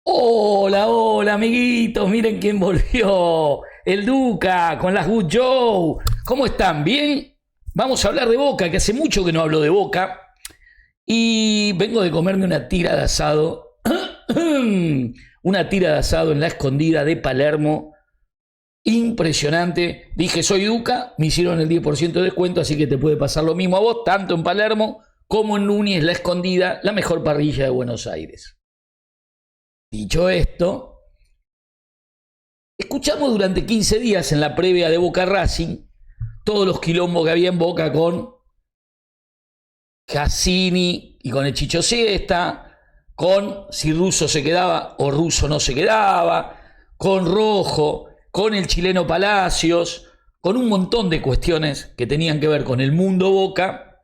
Hola, hola, amiguitos. Miren quién volvió. El Duca con las Good Joe. ¿Cómo están? ¿Bien? Vamos a hablar de Boca, que hace mucho que no hablo de Boca. Y vengo de comerme una tira de asado. Una tira de asado en la escondida de Palermo. Impresionante. Dije, soy Duca. Me hicieron el 10% de descuento, así que te puede pasar lo mismo a vos, tanto en Palermo como en Núñez, la escondida, la mejor parrilla de Buenos Aires. Dicho esto, escuchamos durante 15 días en la previa de Boca Racing todos los quilombos que había en Boca con Cassini y con el Chicho Siesta, con si Russo se quedaba o Russo no se quedaba, con Rojo, con el chileno Palacios, con un montón de cuestiones que tenían que ver con el mundo Boca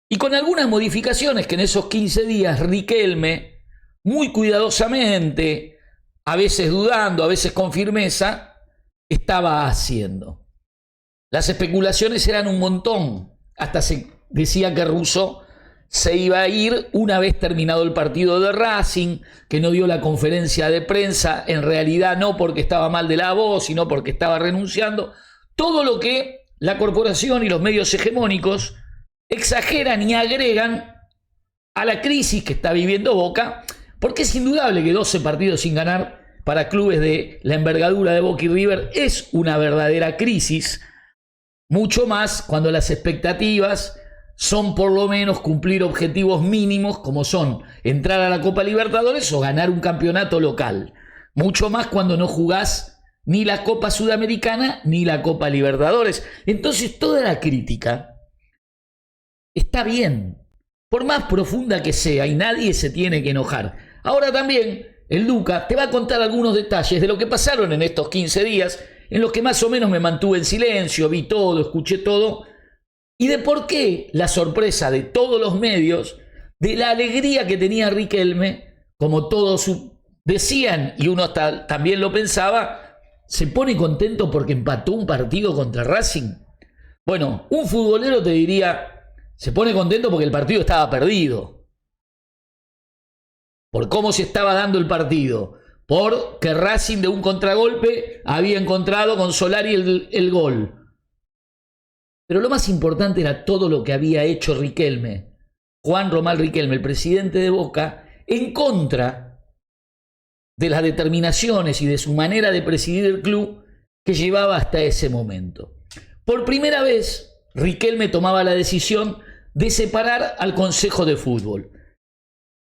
y con algunas modificaciones que en esos 15 días Riquelme, muy cuidadosamente, a veces dudando, a veces con firmeza, estaba haciendo. Las especulaciones eran un montón. Hasta se decía que Russo se iba a ir una vez terminado el partido de Racing, que no dio la conferencia de prensa, en realidad no porque estaba mal de la voz, sino porque estaba renunciando. Todo lo que la corporación y los medios hegemónicos exageran y agregan a la crisis que está viviendo Boca, porque es indudable que 12 partidos sin ganar para clubes de la envergadura de Boca y River es una verdadera crisis, mucho más cuando las expectativas son por lo menos cumplir objetivos mínimos como son entrar a la Copa Libertadores o ganar un campeonato local, mucho más cuando no jugás ni la Copa Sudamericana ni la Copa Libertadores. Entonces toda la crítica está bien, por más profunda que sea, y nadie se tiene que enojar. Ahora también el Duca te va a contar algunos detalles de lo que pasaron en estos 15 días, en los que más o menos me mantuve en silencio, vi todo, escuché todo, y de por qué la sorpresa de todos los medios, de la alegría que tenía Riquelme, como todos decían, y uno hasta también lo pensaba, se pone contento porque empató un partido contra Racing. Bueno, un futbolero te diría, se pone contento porque el partido estaba perdido. Por cómo se estaba dando el partido. Porque Racing de un contragolpe había encontrado con Solari el gol. Pero lo más importante era todo lo que había hecho Riquelme, Juan Román Riquelme, el presidente de Boca, en contra de las determinaciones y de su manera de presidir el club que llevaba hasta ese momento. Por primera vez, Riquelme tomaba la decisión de separar al Consejo de Fútbol.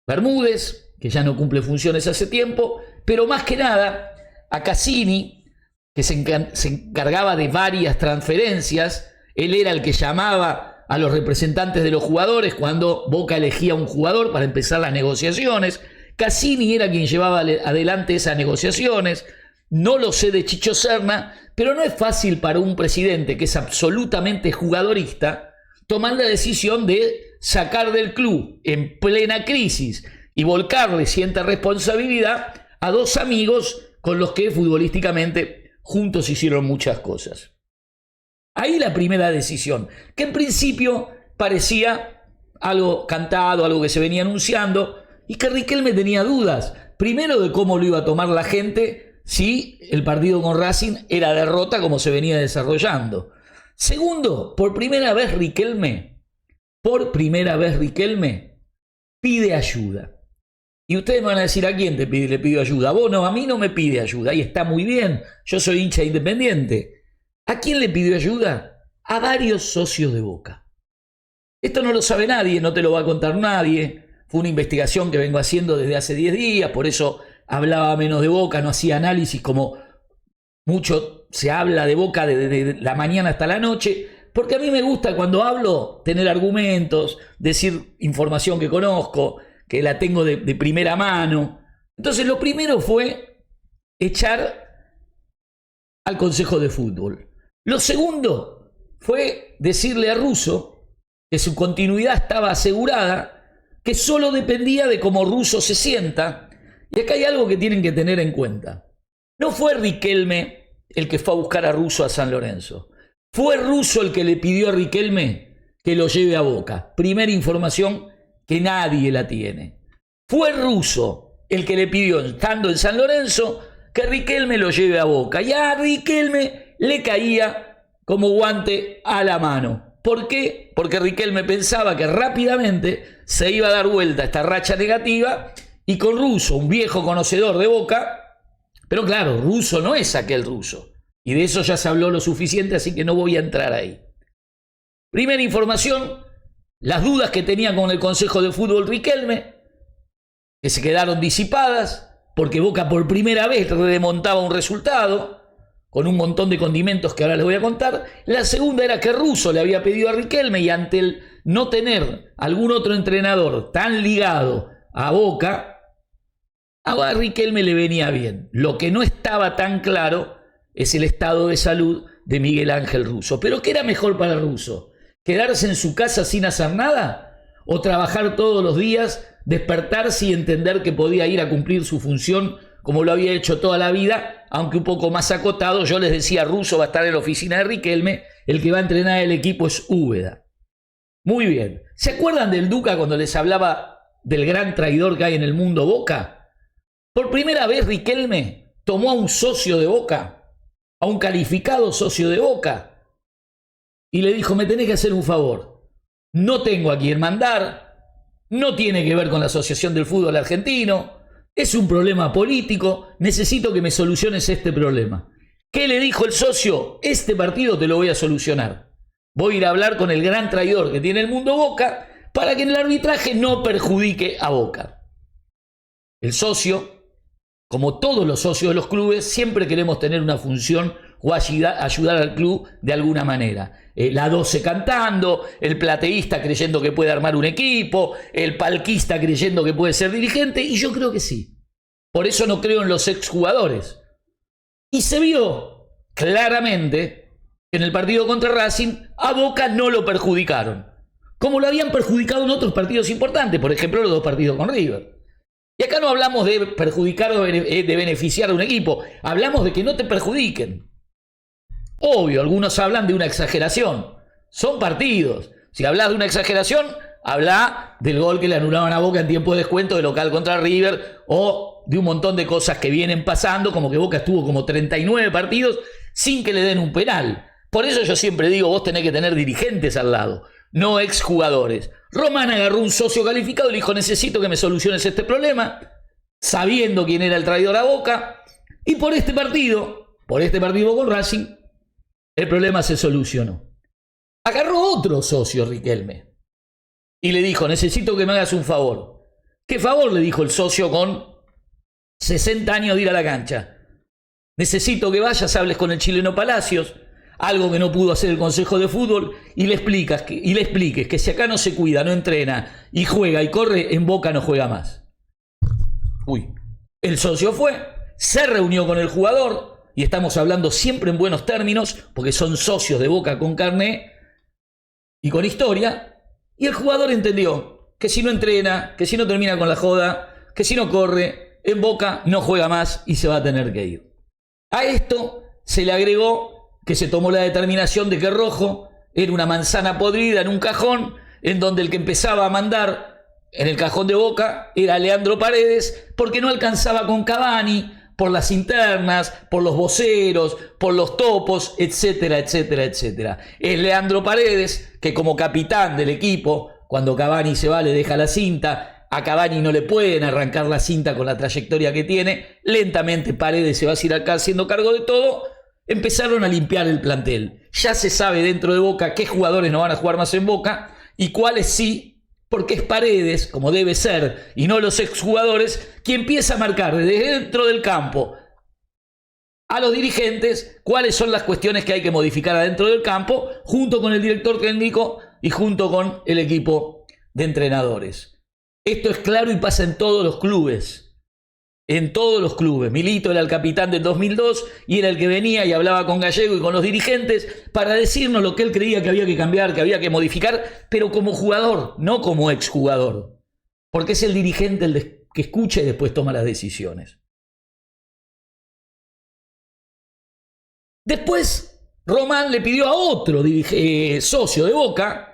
Bermúdez, que ya no cumple funciones hace tiempo, pero más que nada a Cassini, que se encargaba de varias transferencias. Él era el que llamaba a los representantes de los jugadores cuando Boca elegía un jugador para empezar las negociaciones. Cassini era quien llevaba adelante esas negociaciones. No lo sé de Chicho Serna, pero no es fácil para un presidente que es absolutamente jugadorista tomar la decisión de sacar del club en plena crisis y volcarle cierta responsabilidad a dos amigos con los que futbolísticamente juntos hicieron muchas cosas. Ahí la primera decisión, que en principio parecía algo cantado, algo que se venía anunciando, y que Riquelme tenía dudas, primero de cómo lo iba a tomar la gente si el partido con Racing era derrota como se venía desarrollando. Segundo, por primera vez Riquelme pide ayuda. Y ustedes me van a decir, ¿a quién le pidió ayuda? Vos no, a mí no me pide ayuda, y está muy bien, yo soy hincha Independiente. ¿A quién le pidió ayuda? A varios socios de Boca. Esto no lo sabe nadie, no te lo va a contar nadie. Fue una investigación que vengo haciendo desde hace 10 días, por eso hablaba menos de Boca, no hacía análisis como mucho se habla de Boca desde la mañana hasta la noche, porque a mí me gusta cuando hablo tener argumentos, decir información que conozco, que la tengo de primera mano. Entonces lo primero fue echar al Consejo de Fútbol. Lo segundo fue decirle a Russo que su continuidad estaba asegurada, que solo dependía de cómo Russo se sienta. Y acá hay algo que tienen que tener en cuenta. No fue Riquelme el que fue a buscar a Russo a San Lorenzo. Fue Russo el que le pidió a Riquelme que lo lleve a Boca. Primera información que nadie la tiene. Fue Russo el que le pidió, estando en San Lorenzo, que Riquelme lo lleve a Boca. Y a Riquelme le caía como guante a la mano. ¿Por qué? Porque Riquelme pensaba que rápidamente se iba a dar vuelta esta racha negativa y con Russo, un viejo conocedor de Boca, pero claro, Russo no es aquel Russo. Y de eso ya se habló lo suficiente, así que no voy a entrar ahí. Primera información, las dudas que tenía con el Consejo de Fútbol Riquelme, que se quedaron disipadas, porque Boca por primera vez remontaba un resultado, con un montón de condimentos que ahora les voy a contar. La segunda era que Russo le había pedido a Riquelme, y ante el no tener algún otro entrenador tan ligado a Boca, a Riquelme le venía bien. Lo que no estaba tan claro es el estado de salud de Miguel Ángel Russo. ¿Pero qué era mejor para Russo? ¿Quedarse en su casa sin hacer nada? ¿O trabajar todos los días, despertarse y entender que podía ir a cumplir su función como lo había hecho toda la vida, aunque un poco más acotado? Yo les decía, Russo va a estar en la oficina de Riquelme, el que va a entrenar el equipo es Úbeda. Muy bien. ¿Se acuerdan del Duca cuando les hablaba del gran traidor que hay en el mundo Boca? Por primera vez Riquelme tomó a un socio de Boca, a un calificado socio de Boca, y le dijo, me tenés que hacer un favor. No tengo a quien mandar, no tiene que ver con la Asociación del Fútbol Argentino, es un problema político, necesito que me soluciones este problema. ¿Qué le dijo el socio? Este partido te lo voy a solucionar. Voy a ir a hablar con el gran traidor que tiene el mundo Boca para que en el arbitraje no perjudique a Boca. El socio, como todos los socios de los clubes, siempre queremos tener una función o ayudar al club de alguna manera. La 12 cantando, el plateísta creyendo que puede armar un equipo, el palquista creyendo que puede ser dirigente, y yo creo que sí. Por eso no creo en los exjugadores. Y se vio claramente que en el partido contra Racing a Boca no lo perjudicaron, como lo habían perjudicado en otros partidos importantes, por ejemplo los 2 partidos con River. Y acá no hablamos de perjudicar o de beneficiar a un equipo, hablamos de que no te perjudiquen. Obvio, algunos hablan de una exageración. Son partidos. Si hablas de una exageración, habla del gol que le anulaban a Boca en tiempo de descuento de local contra River, o de un montón de cosas que vienen pasando, como que Boca estuvo como 39 partidos sin que le den un penal. Por eso yo siempre digo, vos tenés que tener dirigentes al lado, no exjugadores. Román agarró un socio calificado y le dijo, necesito que me soluciones este problema, sabiendo quién era el traidor a Boca, y por este partido con Racing, el problema se solucionó. Agarró otro socio Riquelme y le dijo, necesito que me hagas un favor. ¿Qué favor? Le dijo el socio con 60 años de ir a la cancha. Necesito que vayas, hables con el chileno Palacios, algo que no pudo hacer el Consejo de Fútbol, y le expliques que si acá no se cuida, no entrena y juega y corre, en Boca no juega más. El socio fue, se reunió con el jugador, y estamos hablando siempre en buenos términos, porque son socios de Boca con carné y con historia, y el jugador entendió que si no entrena, que si no termina con la joda, que si no corre, en Boca no juega más y se va a tener que ir. A esto se le agregó que se tomó la determinación de que Rojo era una manzana podrida en un cajón, en donde el que empezaba a mandar en el cajón de Boca era Leandro Paredes, porque no alcanzaba con Cavani, por las internas, por los voceros, por los topos, etcétera, etcétera, etcétera. Es Leandro Paredes, que como capitán del equipo, cuando Cavani se va le deja la cinta, a Cavani no le pueden arrancar la cinta con la trayectoria que tiene, lentamente Paredes se va a ir acá haciendo cargo de todo, empezaron a limpiar el plantel. Ya se sabe dentro de Boca qué jugadores no van a jugar más en Boca y cuáles sí, porque es Paredes, como debe ser, y no los exjugadores, quien empieza a marcar desde dentro del campo a los dirigentes cuáles son las cuestiones que hay que modificar adentro del campo, junto con el director técnico y junto con el equipo de entrenadores. Esto es claro y pasa en todos los clubes. En todos los clubes. Milito era el capitán del 2002 y era el que venía y hablaba con Gallego y con los dirigentes para decirnos lo que él creía que había que cambiar, que había que modificar, pero como jugador, no como exjugador. Porque es el dirigente el que escucha y después toma las decisiones. Después, Román le pidió a otro socio de Boca,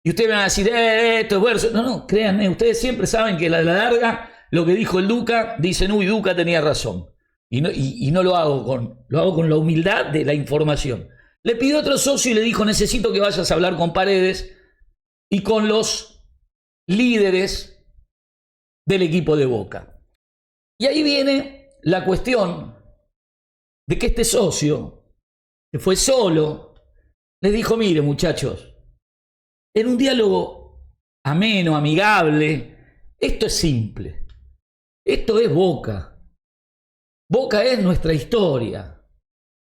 y ustedes van a decir, esto es verso. No, créanme, ustedes siempre saben que a la larga lo que dijo el Duca, dicen, uy, Duca tenía razón. Y no lo hago con la humildad de la información. Le pidió otro socio y le dijo, necesito que vayas a hablar con Paredes y con los líderes del equipo de Boca. Y ahí viene la cuestión de que este socio, que fue solo, les dijo, mire muchachos, en un diálogo ameno, amigable, esto es simple, esto es Boca. Boca es nuestra historia.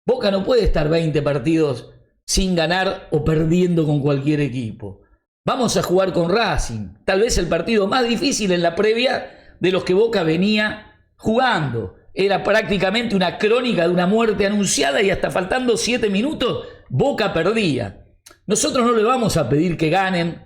Boca no puede estar 20 partidos sin ganar o perdiendo con cualquier equipo. Vamos a jugar con Racing, tal vez el partido más difícil en la previa de los que Boca venía jugando. Era prácticamente una crónica de una muerte anunciada y hasta faltando 7 minutos, Boca perdía. Nosotros no le vamos a pedir que ganen,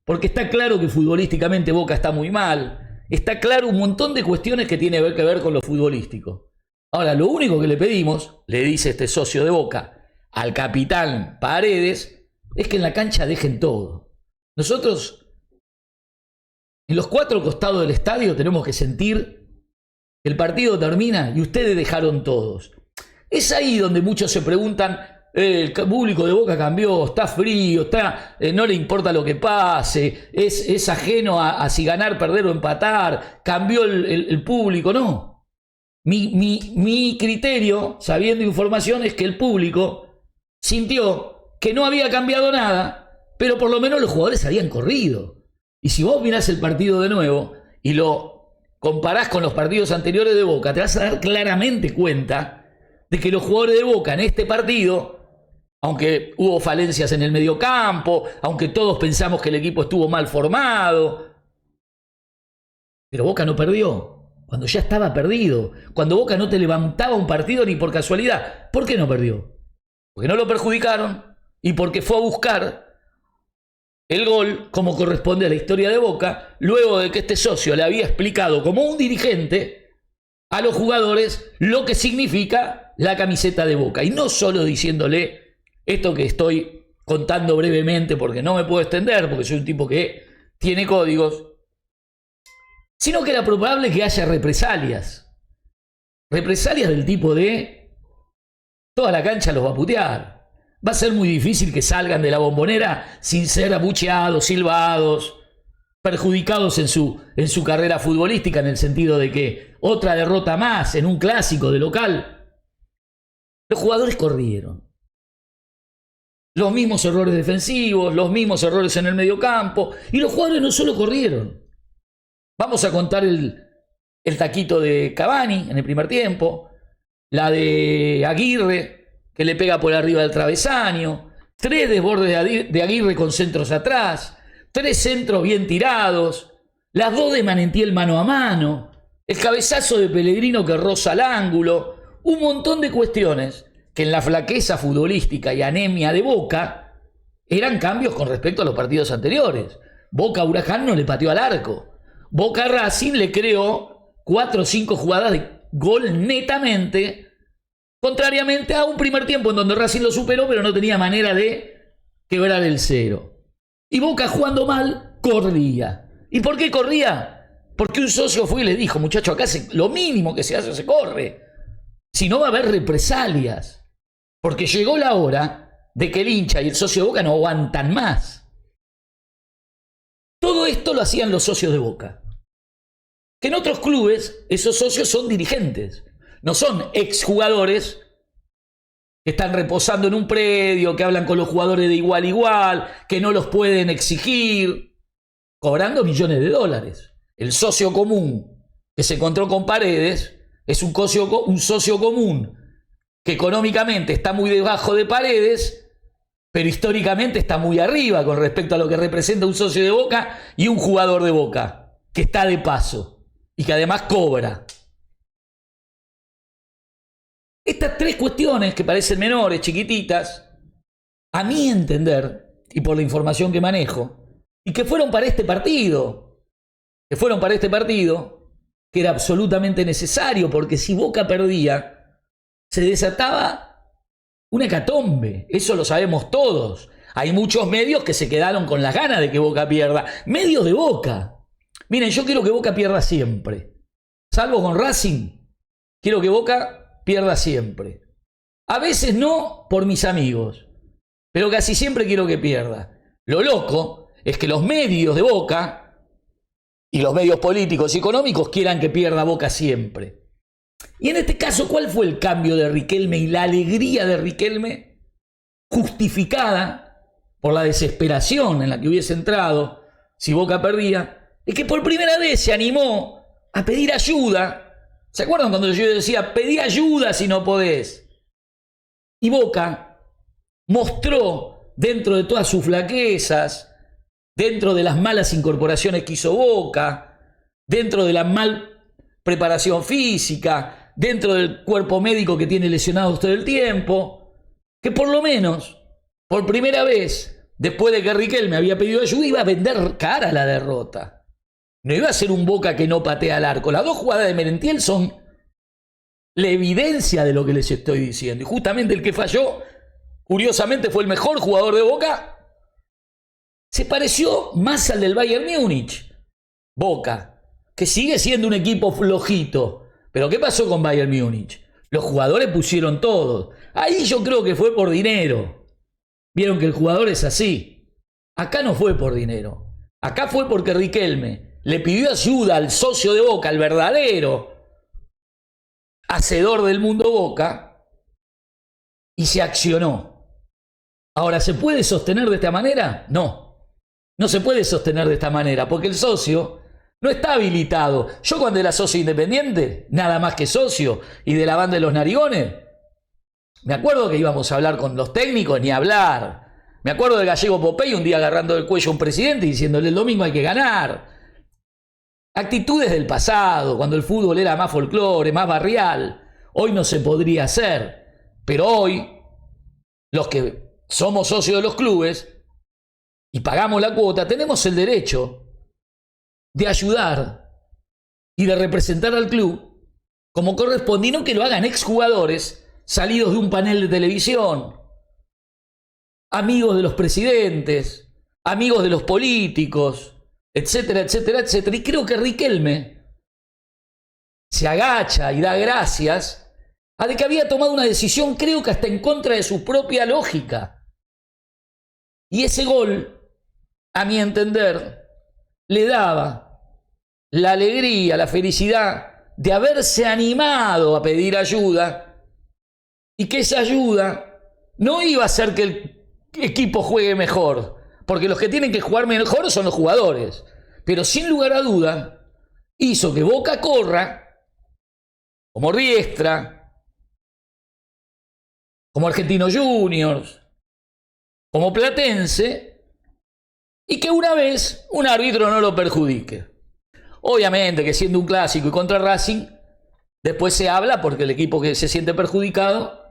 porque está claro que futbolísticamente Boca está muy mal. Está claro un montón de cuestiones que tienen que ver con lo futbolístico. Ahora, lo único que le pedimos, le dice este socio de Boca al capitán Paredes, es que en la cancha dejen todo. Nosotros, en los 4 costados del estadio, tenemos que sentir que el partido termina y ustedes dejaron todos. Es ahí donde muchos se preguntan, el público de Boca cambió, está frío, no le importa lo que pase, es ajeno a si ganar, perder o empatar, cambió el público. No. Mi criterio, sabiendo información, es que el público sintió que no había cambiado nada, pero por lo menos los jugadores habían corrido. Y si vos mirás el partido de nuevo y lo comparás con los partidos anteriores de Boca, te vas a dar claramente cuenta de que los jugadores de Boca en este partido, aunque hubo falencias en el mediocampo, aunque todos pensamos que el equipo estuvo mal formado, pero Boca no perdió. Cuando ya estaba perdido, cuando Boca no te levantaba un partido ni por casualidad. ¿Por qué no perdió? Porque no lo perjudicaron y porque fue a buscar el gol como corresponde a la historia de Boca, luego de que este socio le había explicado como un dirigente a los jugadores lo que significa la camiseta de Boca. Y no solo diciéndole esto que estoy contando brevemente porque no me puedo extender, porque soy un tipo que tiene códigos, sino que era probable que haya represalias. Represalias del tipo de toda la cancha los va a putear. Va a ser muy difícil que salgan de la Bombonera sin ser abucheados, silbados, perjudicados en su carrera futbolística, en el sentido de que otra derrota más en un clásico de local. Los jugadores corrieron. Los mismos errores defensivos, los mismos errores en el mediocampo, y los jugadores no solo corrieron. Vamos a contar el taquito de Cavani en el primer tiempo, la de Aguirre, que le pega por arriba del travesaño, 3 desbordes de Aguirre con centros atrás, 3 centros bien tirados, las 2 de Manentiel mano a mano, el cabezazo de Pellegrino que roza el ángulo, un montón de cuestiones que en la flaqueza futbolística y anemia de Boca eran cambios con respecto a los partidos anteriores. Boca Huracán no le pateó al arco. Boca Racing le creó 4 o 5 jugadas de gol netamente, contrariamente a un primer tiempo en donde Racing lo superó, pero no tenía manera de quebrar el 0. Y Boca, jugando mal, corría. ¿Y por qué corría? Porque un socio fue y le dijo, muchacho, acá lo mínimo que se hace se corre. Si no va a haber represalias. Porque llegó la hora de que el hincha y el socio de Boca no aguantan más. Todo esto lo hacían los socios de Boca. Que en otros clubes esos socios son dirigentes. No son exjugadores que están reposando en un predio, que hablan con los jugadores de igual a igual, que no los pueden exigir, cobrando millones de dólares. El socio común que se encontró con Paredes es un socio común que económicamente está muy debajo de Paredes, pero históricamente está muy arriba con respecto a lo que representa un socio de Boca y un jugador de Boca, que está de paso y que además cobra. Estas 3 cuestiones que parecen menores, chiquititas, a mi entender, y por la información que manejo, y que fueron para este partido, que era absolutamente necesario, porque si Boca perdía, se desataba una hecatombe. Eso lo sabemos todos. Hay muchos medios que se quedaron con las ganas de que Boca pierda. Medios de Boca. Miren, yo quiero que Boca pierda siempre. salvo con Racing, quiero que Boca pierda siempre. A veces no por mis amigos, pero casi siempre quiero que pierda. Lo loco es que los medios de Boca y los medios políticos y económicos quieran que pierda Boca siempre. Y en este caso, ¿cuál fue el cambio de Riquelme y la alegría de Riquelme justificada por la desesperación en la que hubiese entrado si Boca perdía? Es que por primera vez se animó a pedir ayuda. ¿Se acuerdan cuando yo decía, pedí ayuda si no podés? Y Boca mostró, dentro de todas sus flaquezas, dentro de las malas incorporaciones que hizo Boca, dentro de la mal preparación física, dentro del cuerpo médico que tiene lesionados todo el tiempo, que por lo menos, por primera vez, después de que Riquelme había pedido ayuda, iba a vender cara la derrota. No iba a ser un Boca que no patea al arco. Las dos jugadas de Merentiel son la evidencia de lo que les estoy diciendo. Y justamente el que falló, curiosamente, fue el mejor jugador de Boca. Se pareció más al del Bayern Múnich. Boca, que sigue siendo un equipo flojito. Pero ¿qué pasó con Bayern Múnich? Los jugadores pusieron todo. Ahí yo creo que fue por dinero. Vieron que el jugador es así. Acá no fue por dinero. Acá fue porque Riquelme le pidió ayuda al socio de Boca, al verdadero hacedor del mundo Boca, y se accionó. Ahora, ¿se puede sostener de esta manera? No. No se puede sostener de esta manera, porque el socio no está habilitado. Yo cuando era socio independiente, nada más que socio, y de la banda de los narigones, me acuerdo que íbamos a hablar con los técnicos, ni hablar. Me acuerdo de Gallego Popey un día agarrando el cuello a un presidente y diciéndole el domingo hay que ganar. Actitudes del pasado, cuando el fútbol era más folclore, más barrial. Hoy no se podría hacer. Pero hoy, los que somos socios de los clubes y pagamos la cuota, tenemos el derecho de ayudar y de representar al club como corresponde, y no que lo hagan exjugadores salidos de un panel de televisión, amigos de los presidentes, amigos de los políticos, etcétera, etcétera, etcétera. Y creo que Riquelme se agacha y da gracias a de que había tomado una decisión, creo que hasta en contra de su propia lógica. Y ese gol, a mi entender, le daba la alegría, la felicidad de haberse animado a pedir ayuda, y que esa ayuda no iba a hacer que el equipo juegue mejor, porque los que tienen que jugar mejor son los jugadores, pero sin lugar a duda hizo que Boca corra como Riestra, como Argentinos Juniors, como Platense, y que una vez un árbitro no lo perjudique. Obviamente que siendo un clásico y contra Racing, después se habla porque el equipo que se siente perjudicado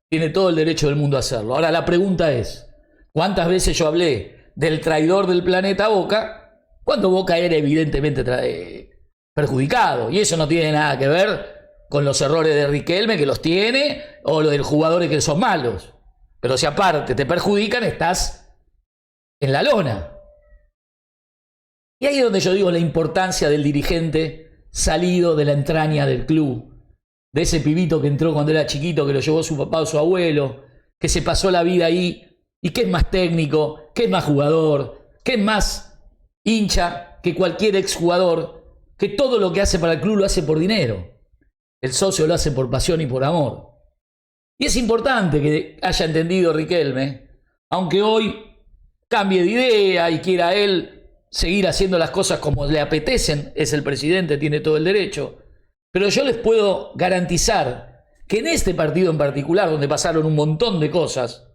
tiene todo el derecho del mundo a hacerlo. Ahora la pregunta es, ¿cuántas veces yo hablé del traidor del planeta Boca cuando Boca era evidentemente perjudicado? Y eso no tiene nada que ver con los errores de Riquelme, que los tiene, o los de los jugadores que son malos. Pero si aparte te perjudican, estás en la lona. Y ahí es donde yo digo la importancia del dirigente salido de la entraña del club, de ese pibito que entró cuando era chiquito, que lo llevó su papá o su abuelo, que se pasó la vida ahí, y que es más técnico, que es más jugador, que es más hincha que cualquier exjugador, que todo lo que hace para el club lo hace por dinero. El socio lo hace por pasión y por amor. Y es importante que haya entendido Riquelme, aunque hoy cambie de idea y quiera él seguir haciendo las cosas como le apetecen, es el presidente, tiene todo el derecho. Pero yo les puedo garantizar que en este partido en particular, donde pasaron un montón de cosas,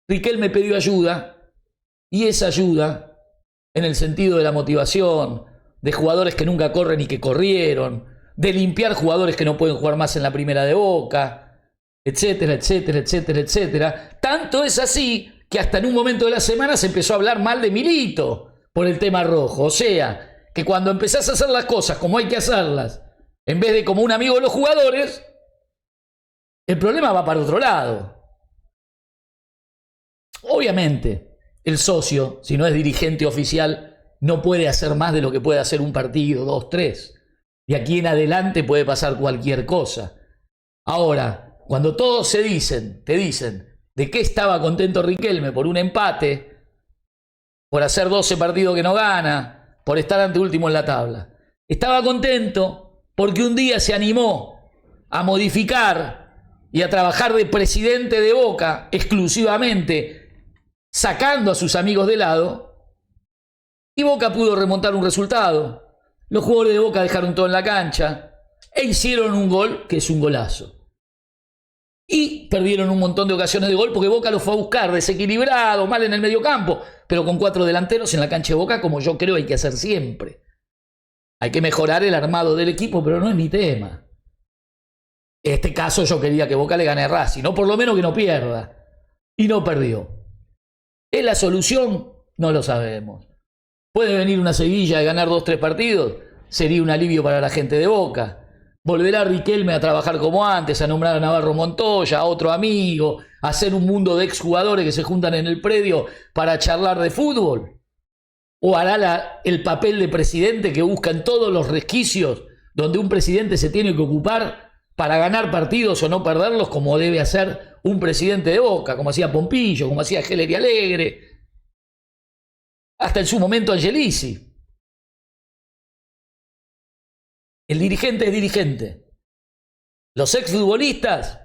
Riquelme pidió ayuda, y esa ayuda, en el sentido de la motivación, de jugadores que nunca corren y que corrieron, de limpiar jugadores que no pueden jugar más en la primera de Boca, etcétera, etcétera, etcétera, etcétera. Tanto es así que hasta en un momento de la semana se empezó a hablar mal de Milito por el tema rojo. O sea, que cuando empezás a hacer las cosas como hay que hacerlas, en vez de como un amigo de los jugadores, el problema va para otro lado. Obviamente, el socio, si no es dirigente oficial, no puede hacer más de lo que puede hacer un partido, 2, 3. de aquí en adelante puede pasar cualquier cosa. Ahora, cuando todos te dicen de qué estaba contento Riquelme por un empate, por hacer 12 partidos que no gana, por estar anteúltimo en la tabla. Estaba contento porque un día se animó a modificar y a trabajar de presidente de Boca exclusivamente, sacando a sus amigos de lado, y Boca pudo remontar un resultado. Los jugadores de Boca dejaron todo en la cancha e hicieron un gol que es un golazo. Y perdieron un montón de ocasiones de gol porque Boca los fue a buscar desequilibrado, mal en el medio campo, pero con 4 delanteros en la cancha de Boca, como yo creo hay que hacer siempre. Hay que mejorar el armado del equipo, pero no es mi tema. En este caso yo quería que Boca le gane a Racing, no por lo menos que no pierda. Y no perdió. ¿Es la solución? No lo sabemos. ¿Puede venir una seguilla y ganar 2-3 partidos? Sería un alivio para la gente de Boca. ¿Volverá Riquelme a trabajar como antes, a nombrar a Navarro Montoya, a otro amigo, a hacer un mundo de exjugadores que se juntan en el predio para charlar de fútbol? ¿O hará el papel de presidente que busca en todos los resquicios donde un presidente se tiene que ocupar para ganar partidos o no perderlos, como debe hacer un presidente de Boca, como hacía Pompillo, como hacía Heller y Alegre, hasta en su momento Angelici? El dirigente es dirigente. Los exfutbolistas,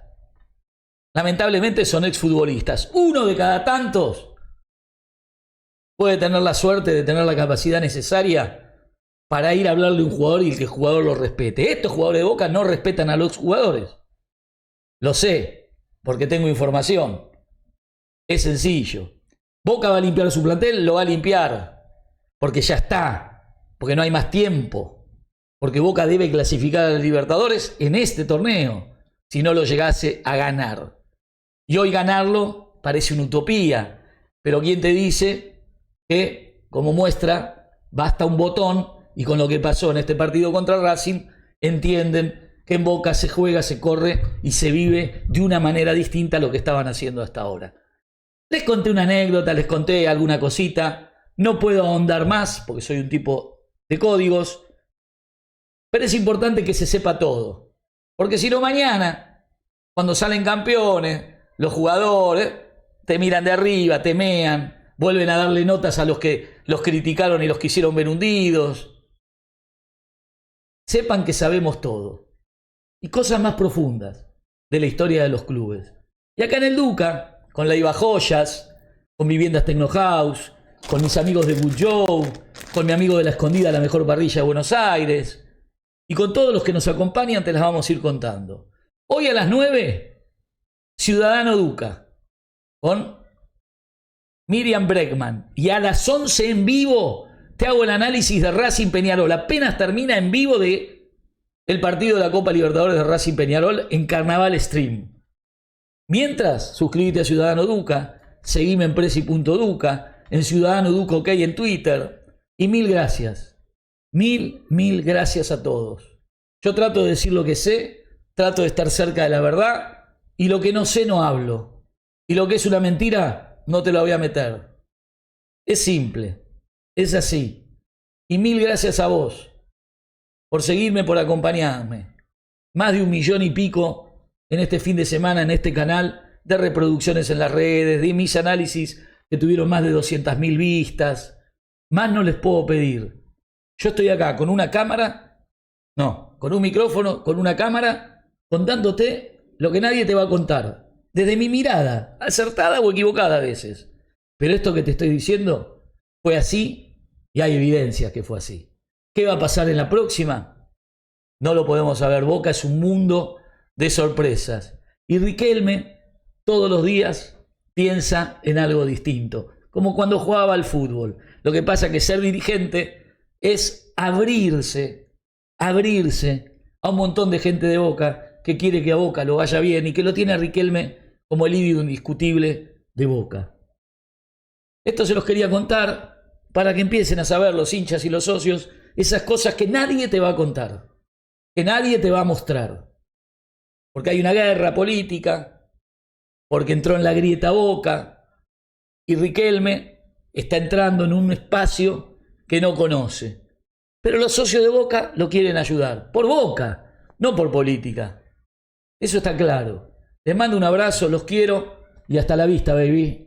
lamentablemente, son exfutbolistas. Uno de cada tantos puede tener la suerte de tener la capacidad necesaria para ir a hablarle a un jugador y que el jugador lo respete. Estos jugadores de Boca no respetan a los jugadores. Lo sé, porque tengo información. Es sencillo. Boca va a limpiar su plantel, lo va a limpiar, porque ya está, porque no hay más tiempo. Porque Boca debe clasificar a los Libertadores en este torneo, si no lo llegase a ganar. Y hoy ganarlo parece una utopía, pero ¿quién te dice que, como muestra, basta un botón y con lo que pasó en este partido contra Racing, entienden que en Boca se juega, se corre y se vive de una manera distinta a lo que estaban haciendo hasta ahora? Les conté una anécdota, les conté alguna cosita, no puedo ahondar más porque soy un tipo de códigos. Pero es importante que se sepa todo. Porque si no, mañana, cuando salen campeones, los jugadores te miran de arriba, te mean, vuelven a darle notas a los que los criticaron y los quisieron ver hundidos. Sepan que sabemos todo. Y cosas más profundas de la historia de los clubes. Y acá en el Duca, con la Iba Joyas, con Viviendas Tecnohouse, con mis amigos de Good Joe, con mi amigo de La Escondida, la mejor parrilla de Buenos Aires, y con todos los que nos acompañan te las vamos a ir contando. Hoy a las 9, Ciudadano Duca, con Miriam Bregman. Y a las 11 en vivo te hago el análisis de Racing Peñarol. Apenas termina en vivo el partido de la Copa Libertadores de Racing Peñarol en Carnaval Stream. Mientras, suscríbete a Ciudadano Duca, seguime en Presi.Duca, en Ciudadano Duca OK en Twitter. Y mil gracias. Mil gracias a todos. Yo trato de decir lo que sé, trato de estar cerca de la verdad, y lo que no sé no hablo. Y lo que es una mentira no te lo voy a meter. Es simple, es así. Y mil gracias a vos por seguirme, por acompañarme. Más de 1 millón y pico en este fin de semana en este canal, de reproducciones en las redes, de mis análisis que tuvieron más de 200.000 vistas. Más no les puedo pedir. Yo estoy acá con una cámara, no, con un micrófono, con una cámara, contándote lo que nadie te va a contar. Desde mi mirada, acertada o equivocada a veces. Pero esto que te estoy diciendo fue así y hay evidencias que fue así. ¿Qué va a pasar en la próxima? No lo podemos saber. Boca es un mundo de sorpresas. Y Riquelme todos los días piensa en algo distinto. Como cuando jugaba al fútbol. Lo que pasa es que ser dirigente es abrirse a un montón de gente de Boca que quiere que a Boca lo vaya bien y que lo tiene a Riquelme como el ídolo indiscutible de Boca. Esto se los quería contar para que empiecen a saber los hinchas y los socios esas cosas que nadie te va a contar, que nadie te va a mostrar. Porque hay una guerra política, porque entró en la grieta Boca y Riquelme está entrando en un espacio que no conoce. Pero los socios de Boca lo quieren ayudar. Por Boca, no por política. Eso está claro. Les mando un abrazo, los quiero y hasta la vista, baby.